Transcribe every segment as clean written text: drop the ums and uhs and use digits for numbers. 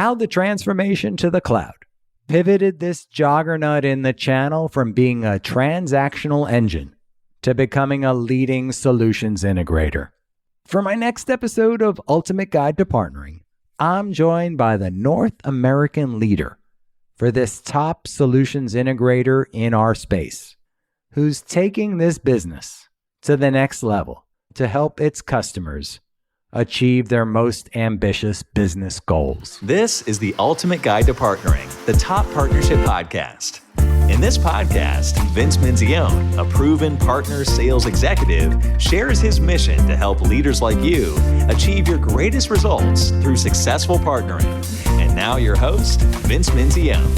how the transformation to the cloud pivoted this juggernaut in the channel from being a transactional engine to becoming a leading solutions integrator. For my next episode of Ultimate Guide to Partnering, I'm joined by the North American leader for this top solutions integrator in our space, who's taking this business to the next level to help its customers achieve their most ambitious business goals. This is the Ultimate Guide to Partnering, the top partnership podcast. In this podcast, Vince Menzione, a proven partner sales executive, shares his mission to help leaders like you achieve your greatest results through successful partnering. And now your host, Vince Menzione.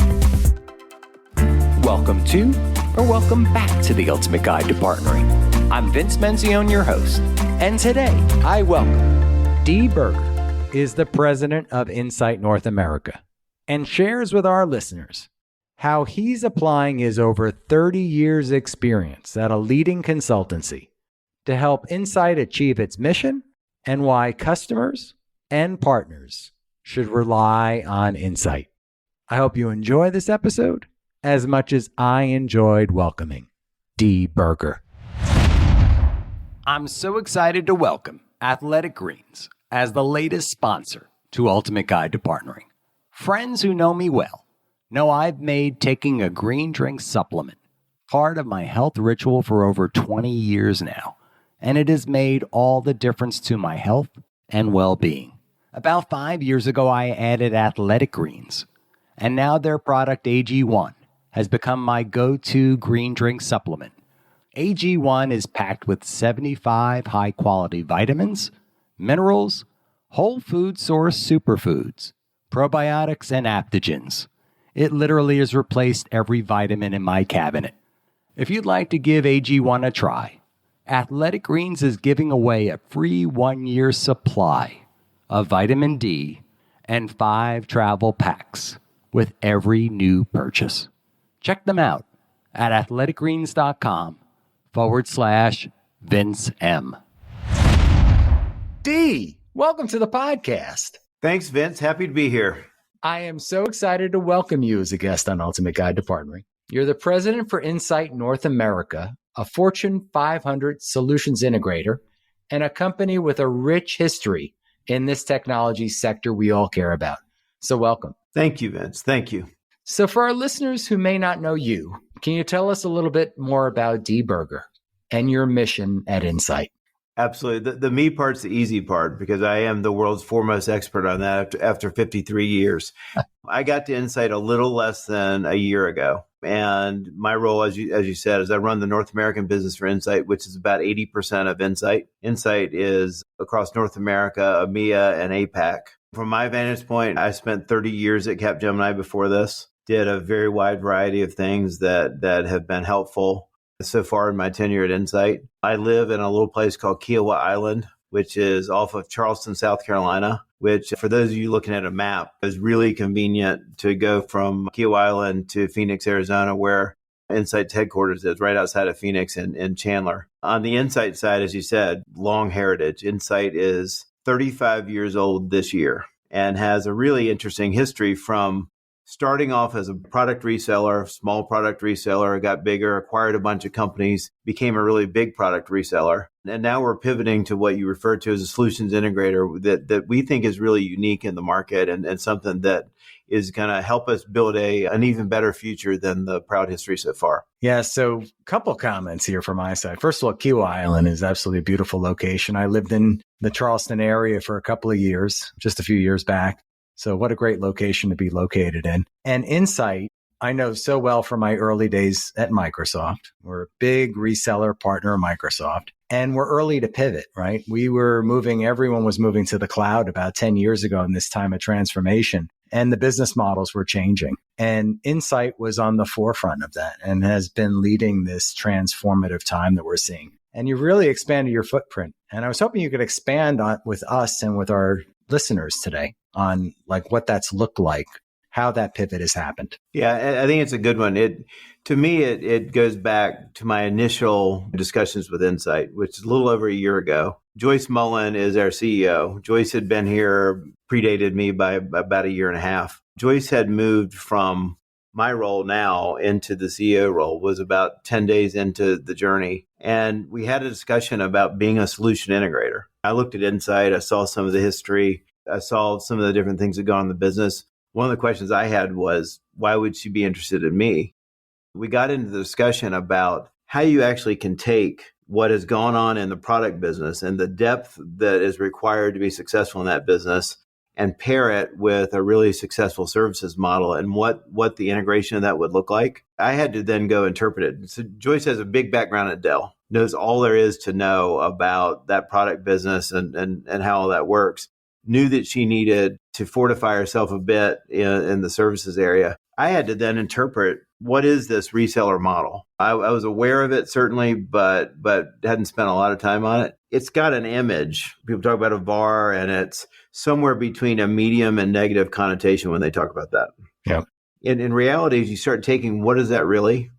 Welcome to, or welcome back to the Ultimate Guide to Partnering. I'm Vince Menzione, your host, and today I welcome Dee Burger, is the president of Insight North America, and shares with our listeners how he's applying his over 30 years experience at a leading consultancy to help Insight achieve its mission and why customers and partners should rely on Insight. I hope you enjoy this episode as much as I enjoyed welcoming Dee Burger. I'm so excited to welcome Athletic Greens as the latest sponsor to Ultimate Guide to Partnering. Friends who know me well know I've made taking a green drink supplement part of my health ritual for over 20 years now, and it has made all the difference to my health and well-being. About 5 years ago, I added Athletic Greens, and now their product AG1 has become my go-to green drink supplement. AG1 is packed with 75 high-quality vitamins, minerals, whole food source superfoods, probiotics, and adaptogens. It literally has replaced every vitamin in my cabinet. If you'd like to give AG1 a try, Athletic Greens is giving away a free 1-year supply of vitamin D and 5 travel packs with every new purchase. Check them out at athleticgreens.com/Vince M. Dee, welcome to the podcast. Thanks, Vince. Happy to be here. I am so excited to welcome you as a guest on Ultimate Guide to Partnering. You're the president for Insight North America, a Fortune 500 solutions integrator, and a company with a rich history in this technology sector we all care about. So welcome. Thank you, Vince. Thank you. So for our listeners who may not know you, can you tell us a little bit more about Dee Burger and your mission at Insight? Absolutely. The me part's the easy part because I am the world's foremost expert on that after 53 years. I got to Insight a little less than a year ago. And my role, as you said, is I run the North American business for Insight, which is about 80% of Insight. Insight is across North America, EMEA, and APAC. From my vantage point, I spent 30 years at Capgemini before this, did a very wide variety of things that have been helpful so far in my tenure at Insight. I live in a little place called Kiowa Island, which is off of Charleston, South Carolina, which for those of you looking at a map is really convenient to go from Kiowa Island to Phoenix, Arizona, where Insight's headquarters is right outside of Phoenix in Chandler. On the Insight side, as you said, long heritage. Insight is 35 years old this year and has a really interesting history from starting off as a product reseller, small product reseller, got bigger, acquired a bunch of companies, became a really big product reseller. And now we're pivoting to what you refer to as a solutions integrator that we think is really unique in the market and something that is going to help us build an even better future than the proud history so far. Yeah, so a couple comments here from my side. First of all, Kiowa Island is absolutely a beautiful location. I lived in the Charleston area for a couple of years, just a few years back. So what a great location to be located in. And Insight, I know so well from my early days at Microsoft. We're a big reseller partner of Microsoft. And we're early to pivot, right? Everyone was moving to the cloud about 10 years ago in this time of transformation. And the business models were changing. And Insight was on the forefront of that and has been leading this transformative time that we're seeing. And you've really expanded your footprint. And I was hoping you could expand on with us and with our listeners today on like what that's looked like, how that pivot has happened. Yeah, I think it's a good one. To me, it goes back to my initial discussions with Insight, which is a little over a year ago. Joyce Mullen is our CEO. Joyce had been here, predated me by about a year and a half. Joyce had moved from my role now into the CEO role, was about 10 days into the journey. And we had a discussion about being a solution integrator. I looked at Insight. I saw some of the history. I saw some of the different things that go on in the business. One of the questions I had was, why would she be interested in me? We got into the discussion about how you actually can take what has gone on in the product business and the depth that is required to be successful in that business and pair it with a really successful services model and what the integration of that would look like. I had to then go interpret it. So Joyce has a big background at Dell, knows all there is to know about that product business and how all that works. Knew that she needed to fortify herself a bit in the services area. I had to then interpret, what is this reseller model? I was aware of it, certainly, but hadn't spent a lot of time on it. It's got an image. People talk about a VAR, and it's somewhere between a medium and negative connotation when they talk about that. Yeah. In reality, as you start taking, what is that really?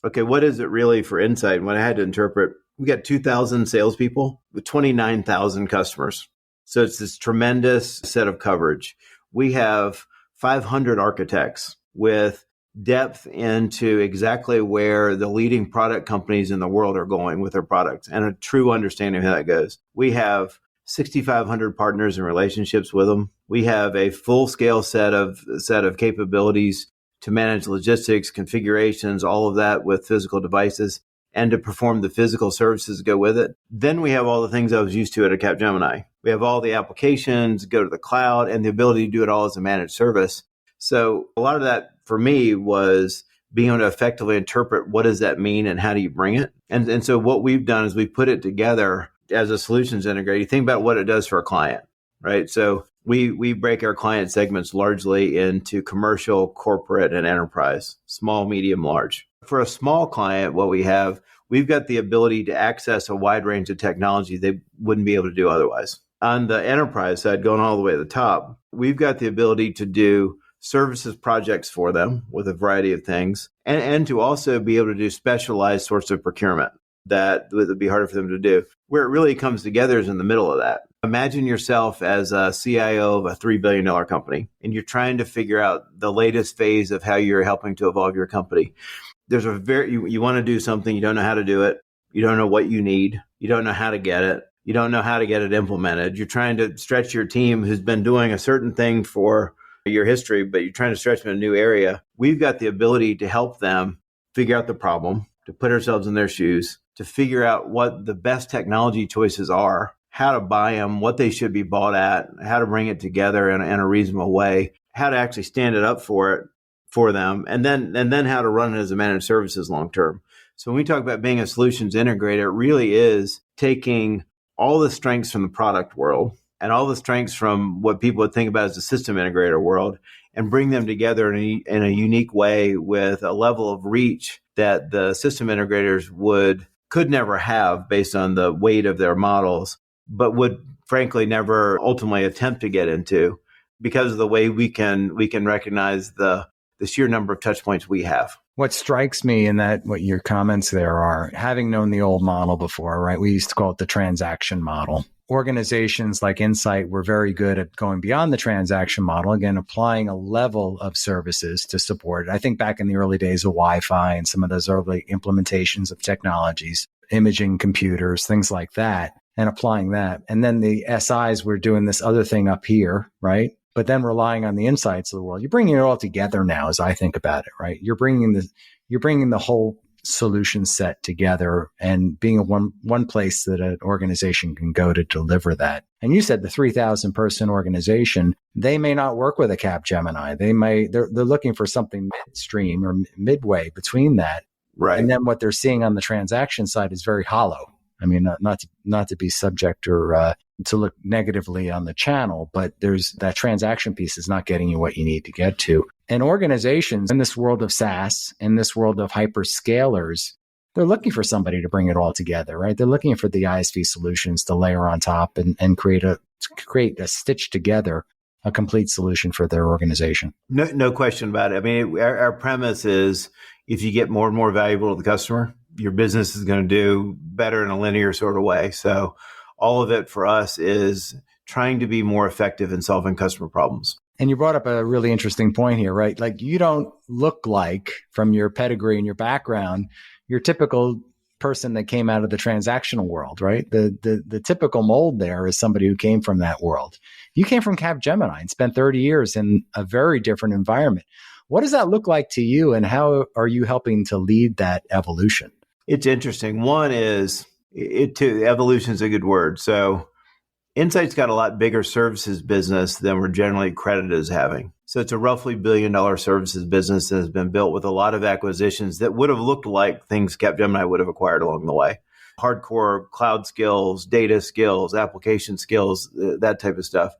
Okay, what is it really for Insight? When I had to interpret, we got 2,000 salespeople with 29,000 customers. So it's this tremendous set of coverage. We have 500 architects with depth into exactly where the leading product companies in the world are going with their products and a true understanding of how that goes. We have 6,500 partners and relationships with them. We have a full-scale set of capabilities to manage logistics, configurations, all of that with physical devices, and to perform the physical services that go with it. Then we have all the things I was used to at a Capgemini. We have all the applications, go to the cloud, and the ability to do it all as a managed service. So a lot of that for me was being able to effectively interpret what does that mean and how do you bring it? And so what we've done is we put it together as a solutions integrator. You think about what it does for a client, right? So we break our client segments largely into commercial, corporate, and enterprise, small, medium, large. For a small client, we've got the ability to access a wide range of technology they wouldn't be able to do otherwise. On the enterprise side, going all the way to the top, we've got the ability to do services projects for them with a variety of things, and to also be able to do specialized sorts of procurement that would be harder for them to do. Where it really comes together is in the middle of that. Imagine yourself as a CIO of a $3 billion company, and you're trying to figure out the latest phase of how you're helping to evolve your company. There's you want to do something, you don't know how to do it. You don't know what you need. You don't know how to get it. You don't know how to get it implemented. You're trying to stretch your team who's been doing a certain thing for your history, but you're trying to stretch them in a new area. We've got the ability to help them figure out the problem, to put ourselves in their shoes, to figure out what the best technology choices are, how to buy them, what they should be bought at, how to bring it together in a reasonable way, how to actually stand it up for them, and then how to run it as a managed services long term. So when we talk about being a solutions integrator, it really is taking all the strengths from the product world and all the strengths from what people would think about as the system integrator world and bring them together in a unique way with a level of reach that the system integrators could never have based on the weight of their models, but would frankly never ultimately attempt to get into because of the way we can recognize the sheer number of touch points we have. What strikes me in that, what your comments there are, having known the old model before, right? We used to call it the transaction model. Organizations like Insight were very good at going beyond the transaction model, again, applying a level of services to support it. I think back in the early days of Wi-Fi and some of those early implementations of technologies, imaging computers, things like that, and applying that. And then the SIs were doing this other thing up here, right? But then relying on the insights of the world. You're bringing it all together now, as I think about it, right? You're bringing the whole solution set together and being a one place that an organization can go to deliver that. And you said the 3,000 person organization, they may not work with a Capgemini. They're looking for something midstream or midway between that. Right. And then what they're seeing on the transaction side is very hollow. I mean, not to be subject or to look negatively on the channel, but there's that transaction piece is not getting you what you need to get to. And organizations in this world of SaaS, in this world of hyperscalers, they're looking for somebody to bring it all together, right? They're looking for the ISV solutions to layer on top and create a stitch together a complete solution for their organization. No question about it. I mean, our premise is if you get more and more valuable to the customer, your business is going to do better in a linear sort of way. So all of it for us is trying to be more effective in solving customer problems. And you brought up a really interesting point here, right? Like you don't look like, from your pedigree and your background, your typical person that came out of the transactional world, right? The typical mold there is somebody who came from that world. You came from Capgemini and spent 30 years in a very different environment. What does that look like to you, and how are you helping to lead that evolution? It's interesting. One is, evolution is a good word. So Insight's got a lot bigger services business than we're generally credited as having. So it's a roughly $1 billion services business that has been built with a lot of acquisitions that would have looked like things Capgemini would have acquired along the way. Hardcore cloud skills, data skills, application skills, that type of stuff.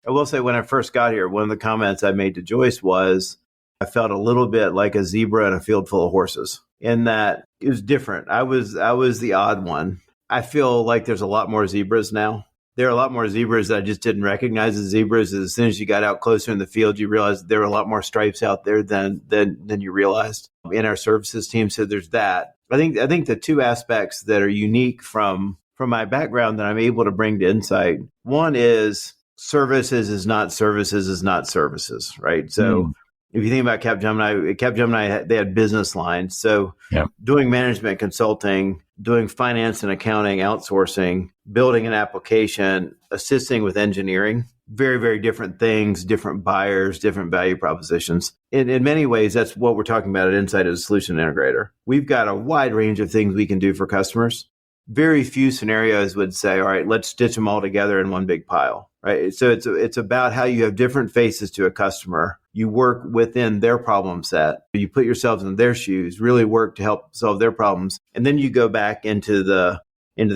I will say when I first got here, one of the comments I made to Joyce was I felt a little bit like a zebra in a field full of horses, in that it was different. I was the odd one. I feel like there's a lot more zebras now. There are a lot more zebras that I just didn't recognize as zebras. As soon as you got out closer in the field, you realized there were a lot more stripes out there than you realized in our services team. So there's that. I think the two aspects that are unique from my background that I'm able to bring to Insight, one is services is not services, right? So if you think about Capgemini, they had business lines. So doing management consulting, doing finance and accounting, outsourcing, building an application, assisting with engineering, very, very different things, different buyers, different value propositions. In many ways, that's what we're talking about at Insight as a solution integrator. We've got a wide range of things we can do for customers. Very few scenarios would say, all right, let's stitch them all together in one big pile, right? So it's about how you have different faces to a customer. You work within their problem set. You put yourselves in their shoes, really work to help solve their problems. And then you go back into the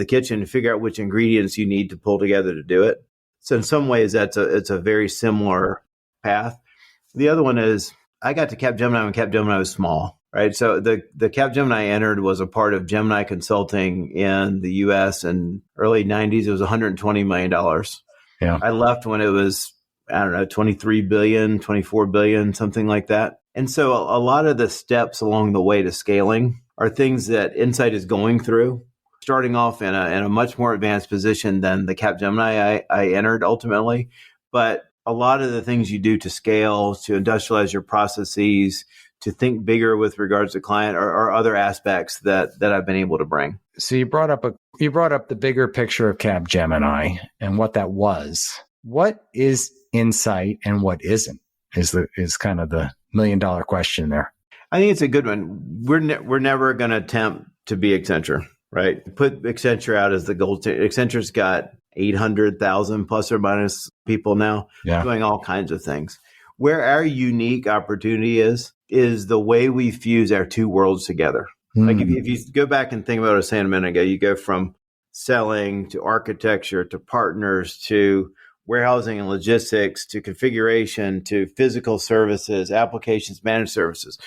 kitchen to figure out which ingredients you need to pull together to do it. So in some ways, it's a very similar path. The other one is I got to Capgemini when Capgemini was small, right? So the Capgemini I entered was a part of Gemini Consulting in the US in early 90s. It was $120 million. Yeah. I left when it was, I don't know, 23 billion, 24 billion, something like that. And so a lot of the steps along the way to scaling are things that Insight is going through, starting off in a much more advanced position than the Capgemini I entered ultimately. But a lot of the things you do to scale, to industrialize your processes, to think bigger with regards to client are other aspects that I've been able to bring. So you brought up the bigger picture of Capgemini and what that was. What is Insight and what isn't is kind of the $1 million question there. I think it's a good one. We're never going to attempt to be Accenture, right? Put Accenture out as the gold. Accenture's got 800,000 plus or minus people now doing all kinds of things. Where our unique opportunity is the way we fuse our two worlds together. Like if you go back and think about what I was saying a minute ago, you go from selling to architecture to partners to warehousing and logistics to configuration to physical services, applications, managed services.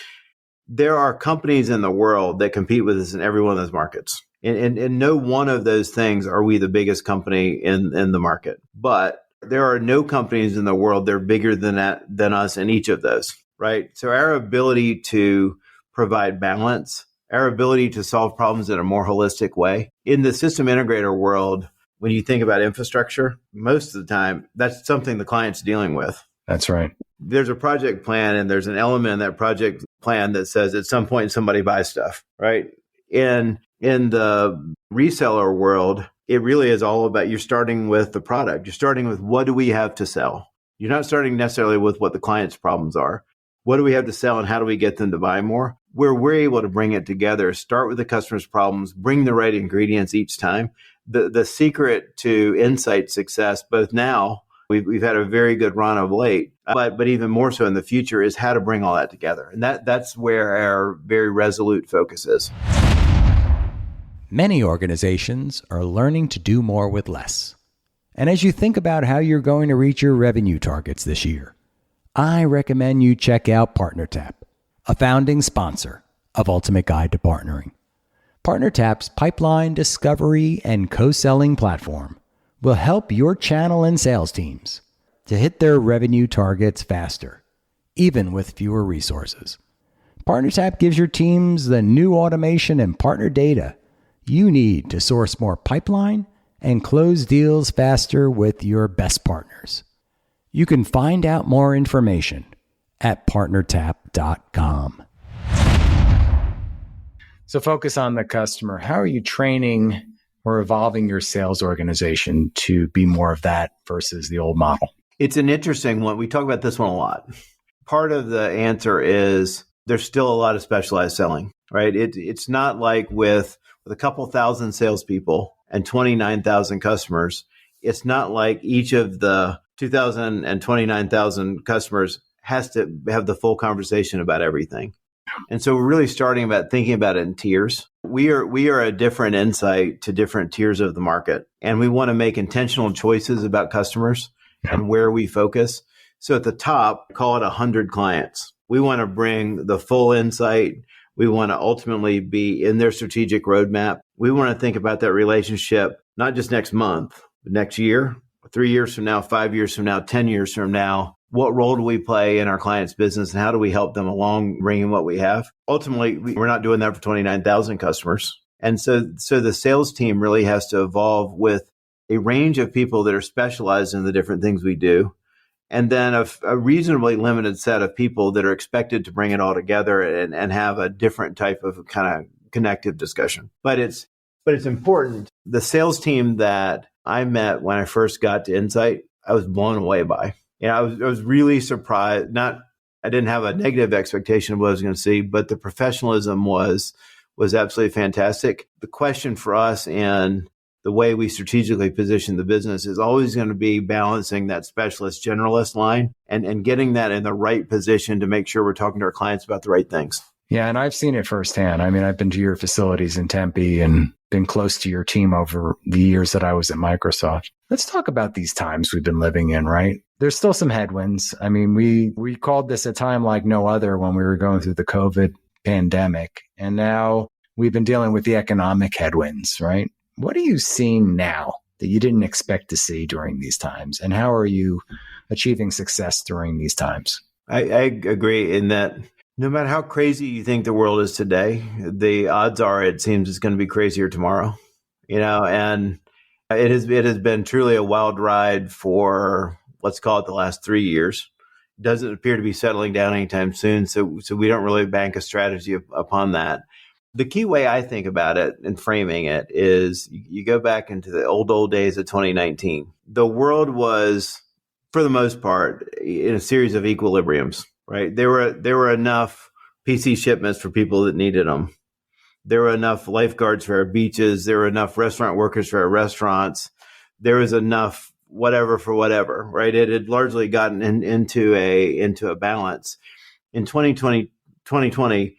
There are companies in the world that compete with us in every one of those markets. In no one of those things are we the biggest company in the market. But there are no companies in the world that are bigger than us in each of those, right? So our ability to provide balance, our ability to solve problems in a more holistic way. In the system integrator world, when you think about infrastructure, most of the time, that's something the client's dealing with. That's right. There's a project plan and there's an element in that project plan that says at some point somebody buys stuff, right? In the reseller world, it really is all about you're starting with the product. You're starting with what do we have to sell? You're not starting necessarily with what the client's problems are. What do we have to sell and how do we get them to buy more? Where we're able to bring it together, start with the customer's problems, bring the right ingredients each time. The secret to Insight success, both now, we've had a very good run of late, but even more so in the future is how to bring all that together. And that's where our very resolute focus is. Many organizations are learning to do more with less. And as you think about how you're going to reach your revenue targets this year, I recommend you check out PartnerTap, a founding sponsor of Ultimate Guide to Partnering. PartnerTap's pipeline discovery and co-selling platform will help your channel and sales teams to hit their revenue targets faster, even with fewer resources. PartnerTap gives your teams the new automation and partner data you need to source more pipeline and close deals faster with your best partners. You can find out more information at partnertap.com. So focus on the customer. How are you training or evolving your sales organization to be more of that versus the old model? It's an interesting one. We talk about this one a lot. Part of the answer is there's still a lot of specialized selling, right? It's not like with a couple thousand salespeople and 29,000 customers. It's not like each of the 2,000 and 29,000 customers has to have the full conversation about everything. And so we're really starting about thinking about it in tiers. We are a different insight to different tiers of the market. And we want to make intentional choices about customers and where we focus. So at the top, call it 100 clients. We want to bring the full insight. We want to ultimately be in their strategic roadmap. We want to think about that relationship, not just next month, but next year, 3 years from now, 5 years from now, 10 years from now. What role do we play in our client's business and how do we help them along bringing what we have? Ultimately, we're not doing that for 29,000 customers. And so the sales team really has to evolve with a range of people that are specialized in the different things we do. And then a reasonably limited set of people that are expected to bring it all together and have a different type of kind of connective discussion. But it's important. The sales team that I met when I first got to Insight, I was blown away by. I was really surprised. I didn't have a negative expectation of what I was going to see, but the professionalism was absolutely fantastic. The question for us and the way we strategically position the business is always going to be balancing that specialist generalist line and getting that in the right position to make sure we're talking to our clients about the right things. Yeah, and I've seen it firsthand. I mean, I've been to your facilities in Tempe and been close to your team over the years that I was at Microsoft. Let's talk about these times we've been living in, right? There's still some headwinds. I mean, we called this a time like no other when we were going through the COVID pandemic. And now we've been dealing with the economic headwinds, right? What are you seeing now that you didn't expect to see during these times? And how are you achieving success during these times? I agree in that no matter how crazy you think the world is today, the odds are it seems it's going to be crazier tomorrow, and it has been truly a wild ride for, let's call it, the last 3 years. It doesn't appear to be settling down anytime soon. So we don't really bank a strategy upon that. The key way I think about it and framing it is you go back into the old days of 2019. The world was, for the most part, in a series of equilibriums, right? There were enough PC shipments for people that needed them. There were enough lifeguards for our beaches. There were enough restaurant workers for our restaurants. There was enough whatever for whatever, right? It had largely gotten into a balance. In 2020,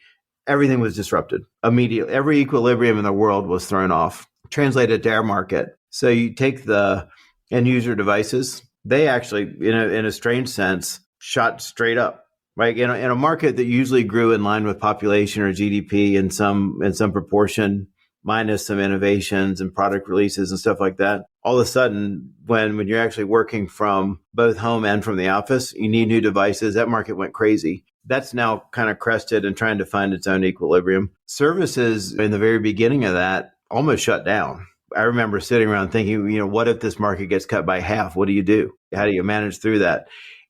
everything was disrupted immediately. Every equilibrium in the world was thrown off. Translated to our market. So you take the end user devices, they actually, in a strange sense, shot straight up, right? In a market that usually grew in line with population or GDP in some proportion, minus some innovations and product releases and stuff like that. All of a sudden, when you're actually working from both home and from the office, you need new devices. That market went crazy. That's now kind of crested and trying to find its own equilibrium. Services in the very beginning of that almost shut down. I remember sitting around thinking, what if this market gets cut by half? What do you do? How do you manage through that?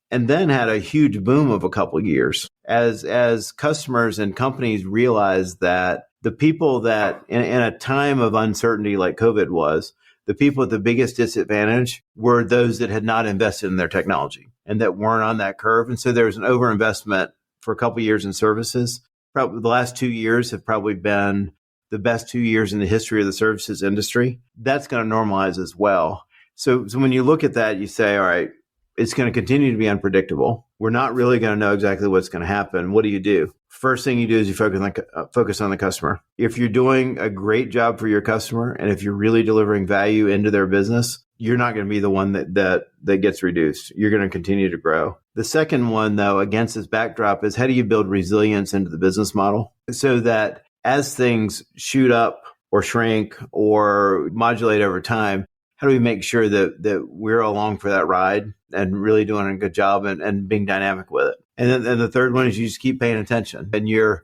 And then had a huge boom of a couple of years as customers and companies realized that the people that in a time of uncertainty like COVID was, the people at the biggest disadvantage were those that had not invested in their technology and that weren't on that curve. And so there was an overinvestment for a couple of years in services. Probably the last 2 years have probably been the best 2 years in the history of the services industry. That's going to normalize as well. So when you look at that, you say, all right, it's going to continue to be unpredictable. We're not really going to know exactly what's going to happen. What do? First thing you do is you focus on the customer. If you're doing a great job for your customer, and if you're really delivering value into their business, you're not going to be the one that gets reduced. You're going to continue to grow. The second one, though, against this backdrop is how do you build resilience into the business model so that as things shoot up or shrink or modulate over time, how do we make sure that we're along for that ride and really doing a good job and being dynamic with it? And then the third one is you just keep paying attention and you're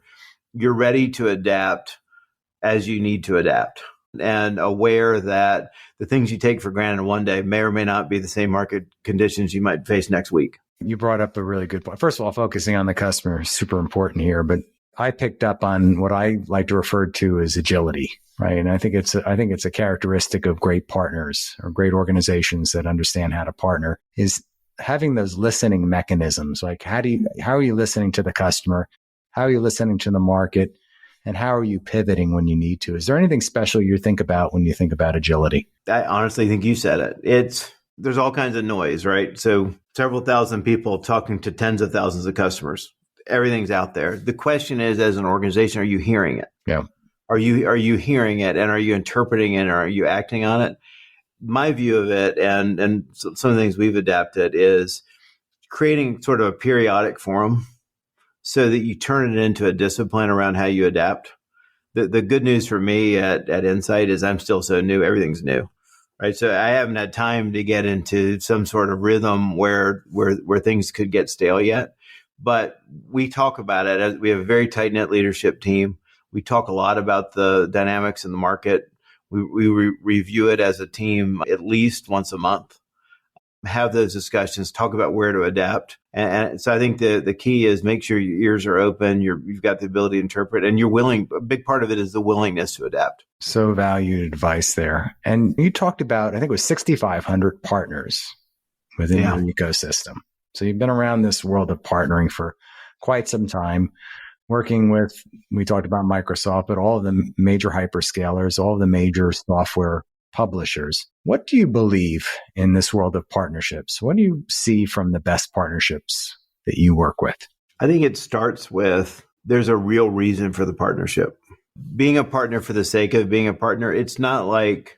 ready to adapt as you need to adapt, and aware that the things you take for granted one day may or may not be the same market conditions you might face next week. You brought up a really good point. First of all, focusing on the customer is super important here, but I picked up on what I like to refer to as agility, right? And I think it's a characteristic of great partners or great organizations that understand how to partner, is having those listening mechanisms. Like how are you listening to the customer? How are you listening to the market? And how are you pivoting when you need to? Is there anything special you think about when you think about agility? I honestly think you said it. There's all kinds of noise, right? So several thousand people talking to tens of thousands of customers. Everything's out there. The question is, as an organization, are you hearing it? Yeah. Are you hearing it, and are you interpreting it, and are you acting on it? My view of it, and some of the things we've adapted, is creating sort of a periodic forum so that you turn it into a discipline around how you adapt. The good news for me at Insight is I'm still so new. Everything's new, right? So I haven't had time to get into some sort of rhythm where things could get stale yet. But we talk about it. We have a very tight-knit leadership team. We talk a lot about the dynamics in the market. We review it as a team at least once a month, have those discussions, talk about where to adapt. And so I think the key is make sure your ears are open, you've got the ability to interpret, and you're willing. A big part of it is the willingness to adapt. So valued advice there. And you talked about, I think it was 6,500 partners within your ecosystem. So you've been around this world of partnering for quite some time, working with, we talked about Microsoft, but all of the major hyperscalers, all of the major software publishers. What do you believe in this world of partnerships? What do you see from the best partnerships that you work with? I think it starts with there's a real reason for the partnership. Being a partner for the sake of being a partner, it's not like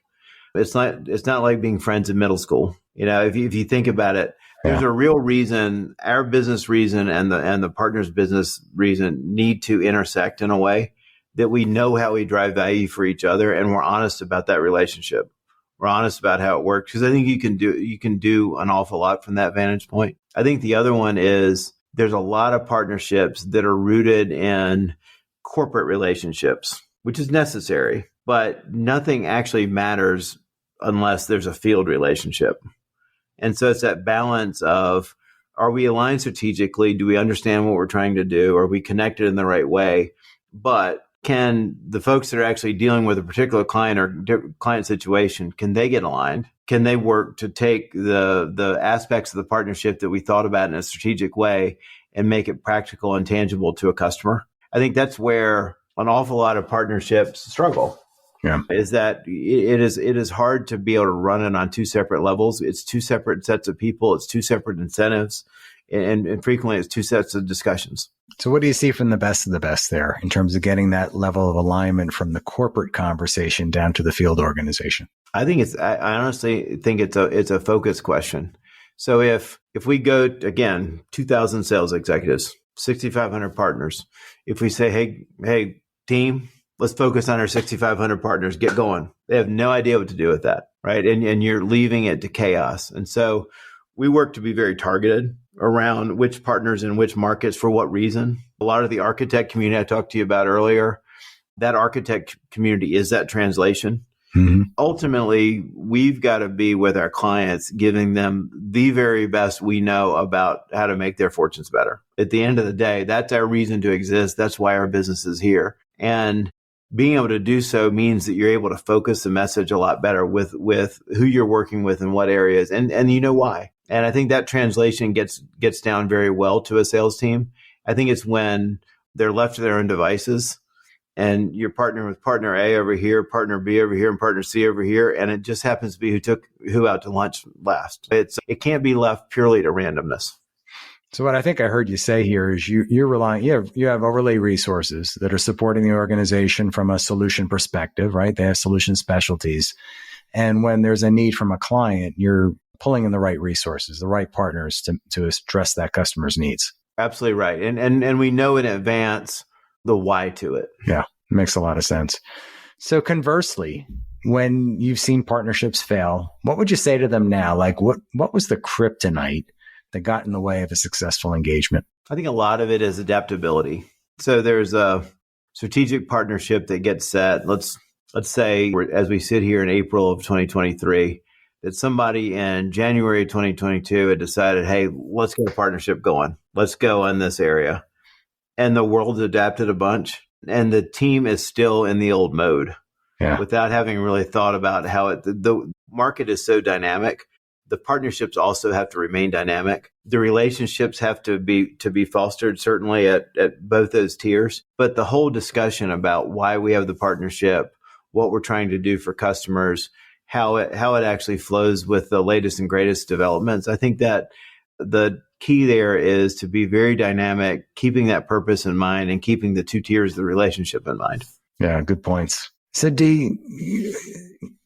being friends in middle school. If you think about it, there's a real reason. Our business reason and the partner's business reason need to intersect in a way that we know how we drive value for each other, and we're honest about that relationship. We're honest about how it works, because I think you can do an awful lot from that vantage point. I think the other one is there's a lot of partnerships that are rooted in corporate relationships, which is necessary, but nothing actually matters unless there's a field relationship. And so it's that balance of, are we aligned strategically? Do we understand what we're trying to do? Are we connected in the right way? But can the folks that are actually dealing with a particular client or client situation, can they get aligned? Can they work to take the aspects of the partnership that we thought about in a strategic way and make it practical and tangible to a customer? I think that's where an awful lot of partnerships struggle. Yeah. Is that it is hard to be able to run it on two separate levels. It's two separate sets of people. It's two separate incentives. And frequently it's two sets of discussions. So what do you see from the best of the best there in terms of getting that level of alignment from the corporate conversation down to the field organization? I honestly think it's a focus question. So if we go, again, 2,000 sales executives, 6,500 partners, if we say, hey, team, let's focus on our 6,500 partners, get going. They have no idea what to do with that, right? And you're leaving it to chaos. And so we work to be very targeted around which partners in which markets for what reason. A lot of the architect community I talked to you about earlier, that architect community is that translation. Mm-hmm. Ultimately, we've got to be with our clients, giving them the very best we know about how to make their fortunes better. At the end of the day, that's our reason to exist. That's why our business is here. And being able to do so means that you're able to focus the message a lot better with who you're working with in what areas, and you know why. And I think that translation gets down very well to a sales team. I think it's when they're left to their own devices and you're partnering with partner A over here, partner B over here, and partner C over here, and it just happens to be who took who out to lunch last. It can't be left purely to randomness. So what I think I heard you say here is you're relying, you have overlay resources that are supporting the organization from a solution perspective, right? They have solution specialties. And when there's a need from a client, you're pulling in the right resources, the right partners to address that customer's needs. Absolutely right. And we know in advance the why to it. Yeah, makes a lot of sense. So conversely, when you've seen partnerships fail, what would you say to them now? Like what was the kryptonite that got in the way of a successful engagement? I think a lot of it is adaptability. So there's a strategic partnership that gets set. Let's say as we sit here in April of 2023, that somebody in January 2022 had decided, hey, let's get a partnership going. Let's go in this area. And the world's adapted a bunch. And the team is still in the old mode without having really thought about how the market is so dynamic. The partnerships also have to remain dynamic. The relationships have to be fostered, certainly at both those tiers. But the whole discussion about why we have the partnership, what we're trying to do for customers, how it actually flows with the latest and greatest developments. I think that the key there is to be very dynamic, keeping that purpose in mind and keeping the two tiers of the relationship in mind. Yeah, good points. So Dee,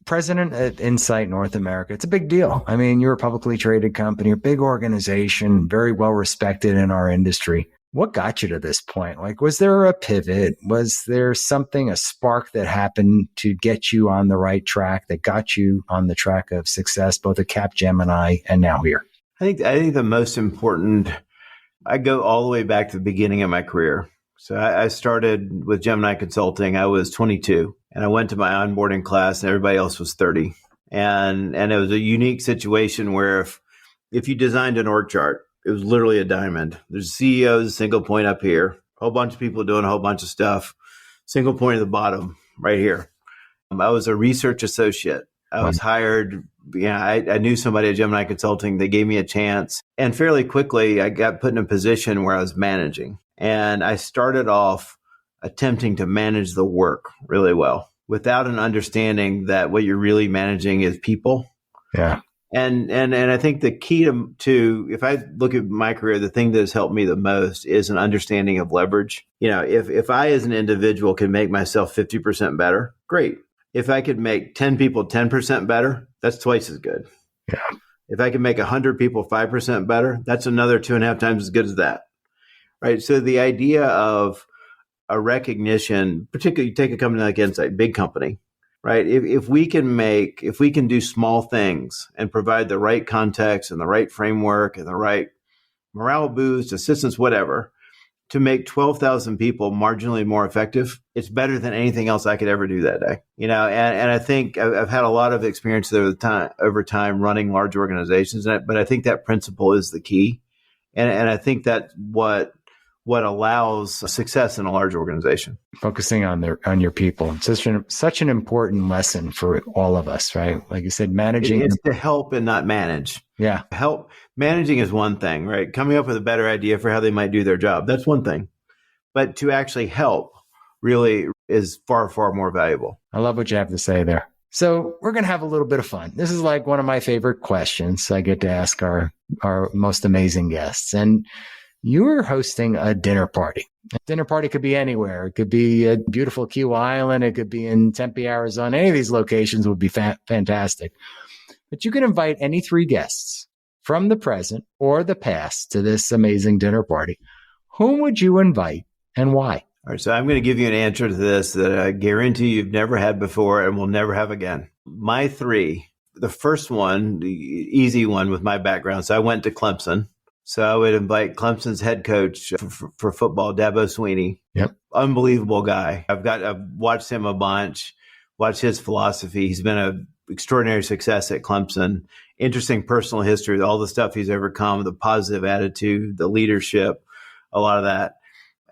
president at Insight North America, it's a big deal. I mean, you're a publicly traded company, a big organization, very well respected in our industry. What got you to this point? Like, was there a pivot? Was there something, a spark that happened to get you on the right track, that got you on the track of success, both at Capgemini and now here? I think the most important, I go all the way back to the beginning of my career. So I started with Gemini Consulting. I was 22 and I went to my onboarding class and everybody else was 30. And it was a unique situation where if you designed an org chart, it was literally a diamond. There's CEOs, single point up here, a whole bunch of people doing a whole bunch of stuff, single point at the bottom right here. I was a research associate. I was hired. I knew somebody at Gemini Consulting. They gave me a chance. And fairly quickly, I got put in a position where I was managing. And I started off attempting to manage the work really well without an understanding that what you're really managing is people. Yeah. And I think the key to, if I look at my career, the thing that has helped me the most is an understanding of leverage. If I as an individual can make myself 50% better, great. If I could make 10 people 10% better, that's twice as good. Yeah. If I can make 100 people 5% better, that's another 2.5 times as good as that. Right. So the idea of a recognition, particularly you take a company like Insight, big company, right? If we can do small things and provide the right context and the right framework and the right morale boost, assistance, whatever, to make 12,000 people marginally more effective, it's better than anything else I could ever do that day. And I think I've had a lot of experience over time running large organizations, but I think that principle is the key. And I think that's what allows success in a large organization. Focusing on your people. Such an important lesson for all of us, right? Like you said, managing. It's to help and not manage. Yeah. Managing is one thing, right? Coming up with a better idea for how they might do their job. That's one thing. But to actually help really is far, far more valuable. I love what you have to say there. So we're going to have a little bit of fun. This is like one of my favorite questions I get to ask our most amazing guests. And you're hosting a dinner party. A dinner party could be anywhere. It could be a beautiful Key Island. It could be in Tempe, Arizona. Any of these locations would be fantastic. But you can invite any 3 guests from the present or the past to this amazing dinner party. Whom would you invite and why? All right, so I'm going to give you an answer to this that I guarantee you've never had before and will never have again. My 3, the first one, the easy one with my background. So I went to Clemson. So I would invite Clemson's head coach for football, Dabo Swinney. Yep. Unbelievable guy. I've watched him a bunch, watched his philosophy. He's been an extraordinary success at Clemson. Interesting personal history, all the stuff he's overcome, the positive attitude, the leadership, a lot of that.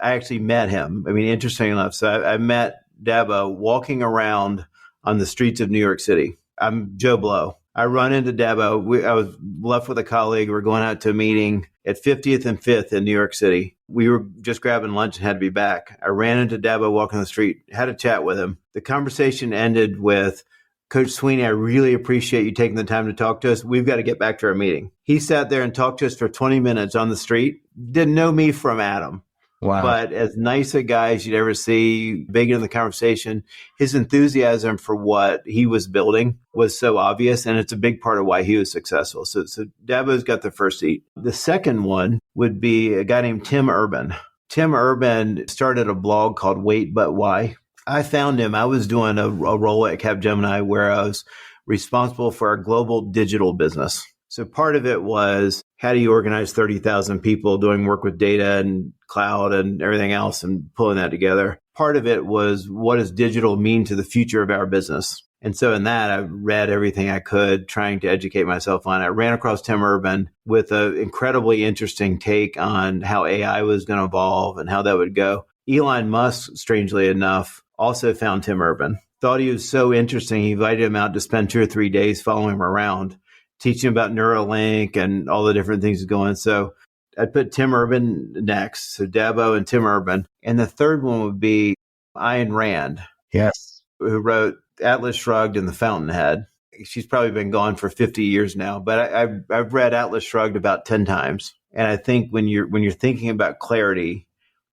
I actually met him. I mean, interesting enough. So I met Dabo walking around on the streets of New York City. I'm Joe Blow. I run into Dabo. I was left with a colleague. We're going out to a meeting at 50th and 5th in New York City. We were just grabbing lunch and had to be back. I ran into Dabo walking the street, had a chat with him. The conversation ended with, Coach Swinney, I really appreciate you taking the time to talk to us. We've got to get back to our meeting. He sat there and talked to us for 20 minutes on the street. Didn't know me from Adam. Wow. But as nice a guy as you'd ever see, big into the conversation, his enthusiasm for what he was building was so obvious. And it's a big part of why he was successful. So Dabo's got the first seat. The second one would be a guy named Tim Urban. Tim Urban started a blog called Wait But Why. I found him. I was doing a role at Capgemini where I was responsible for our global digital business. So part of it was, how do you organize 30,000 people doing work with data and cloud and everything else and pulling that together? Part of it was, what does digital mean to the future of our business? And so in that, I read everything I could, trying to educate myself on it. I ran across Tim Urban with an incredibly interesting take on how AI was going to evolve and how that would go. Elon Musk, strangely enough, also found Tim Urban. Thought he was so interesting, he invited him out to spend 2 or 3 days following him around, teaching him about Neuralink and all the different things going. So I'd put Tim Urban next, so Dabo and Tim Urban. And the third one would be Ayn Rand. Yes. Who wrote Atlas Shrugged and The Fountainhead. She's probably been gone for 50 years now, but I've read Atlas Shrugged about 10 times. And I think when you're thinking about clarity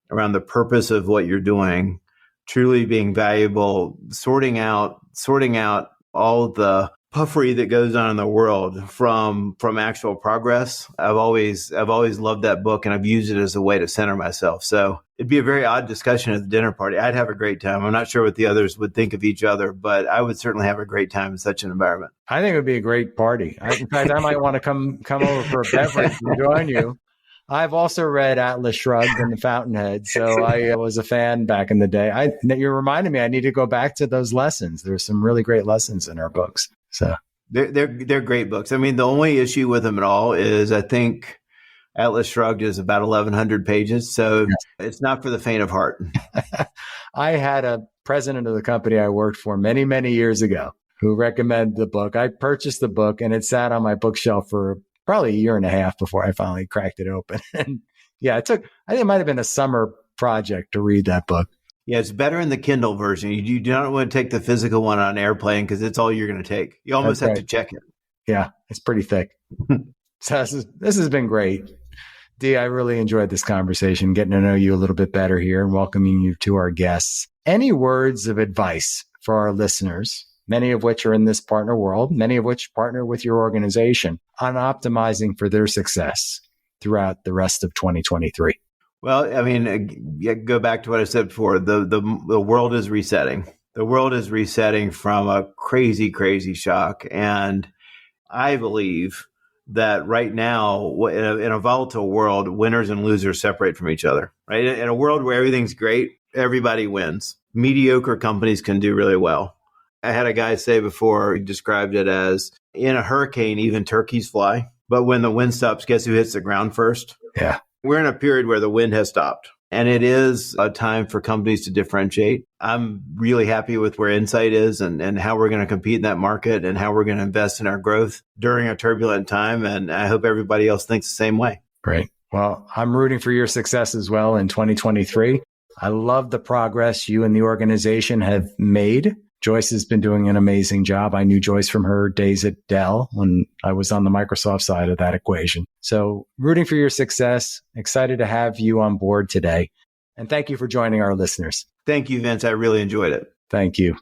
around the purpose of what you're doing, truly being valuable, sorting out all the puffery that goes on in the world from actual progress. I've always loved that book, and I've used it as a way to center myself. So it'd be a very odd discussion at the dinner party. I'd have a great time. I'm not sure what the others would think of each other, but I would certainly have a great time in such an environment. I think it would be a great party. In fact, I might want to come over for a beverage and join you. I've also read Atlas Shrugged and The Fountainhead, so I was a fan back in the day. You reminded me I need to go back to those lessons. There's some really great lessons in our books. So they're great books. I mean, the only issue with them at all is I think Atlas Shrugged is about 1,100 pages, so it's not for the faint of heart. I had a president of the company I worked for many, many years ago who recommended the book. I purchased the book, and it sat on my bookshelf for probably a year and a half before I finally cracked it open. And I think it might have been a summer project to read that book. Yeah, it's better in the Kindle version. You do not want to take the physical one on an airplane because it's all you're going to take. You almost have to check it. Yeah, it's pretty thick. So this has been great. Dee, I really enjoyed this conversation, getting to know you a little bit better here and welcoming you to our guests. Any words of advice for our listeners, many of which are in this partner world, many of which partner with your organization, on optimizing for their success throughout the rest of 2023? Well, I mean, go back to what I said before. The world is resetting. The world is resetting from a crazy, crazy shock. And I believe that right now, in a volatile world, winners and losers separate from each other, right? In a world where everything's great, everybody wins. Mediocre companies can do really well. I had a guy say before, he described it as, in a hurricane, even turkeys fly. But when the wind stops, guess who hits the ground first? Yeah. We're in a period where the wind has stopped, and it is a time for companies to differentiate. I'm really happy with where Insight is and how we're going to compete in that market and how we're going to invest in our growth during a turbulent time. And I hope everybody else thinks the same way. Great. Well, I'm rooting for your success as well in 2023. I love the progress you and the organization have made. Joyce has been doing an amazing job. I knew Joyce from her days at Dell when I was on the Microsoft side of that equation. So rooting for your success, excited to have you on board today. And thank you for joining our listeners. Thank you, Vince. I really enjoyed it. Thank you.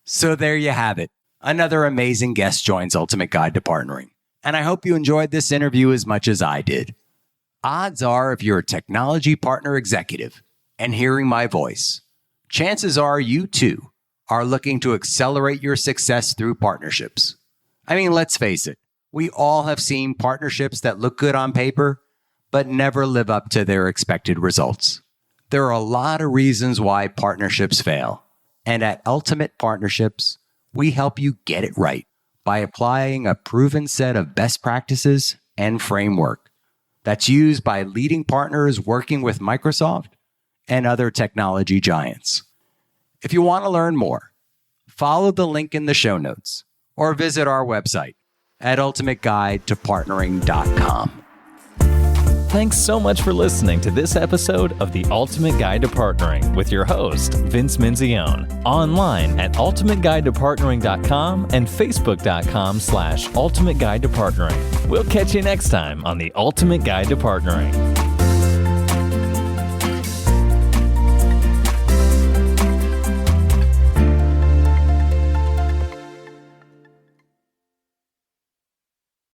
So there you have it. Another amazing guest joins Ultimate Guide to Partnering. And I hope you enjoyed this interview as much as I did. Odds are, if you're a technology partner executive and hearing my voice, chances are you too are looking to accelerate your success through partnerships. I mean, let's face it, we all have seen partnerships that look good on paper, but never live up to their expected results. There are a lot of reasons why partnerships fail. And at Ultimate Partnerships, we help you get it right by applying a proven set of best practices and framework that's used by leading partners working with Microsoft and other technology giants. If you want to learn more, follow the link in the show notes or visit our website at ultimateguidetopartnering.com. Thanks so much for listening to this episode of The Ultimate Guide to Partnering with your host, Vince Menzione. Online at ultimateguidetopartnering.com and facebook.com/ultimateguidetopartnering. We'll catch you next time on The Ultimate Guide to Partnering.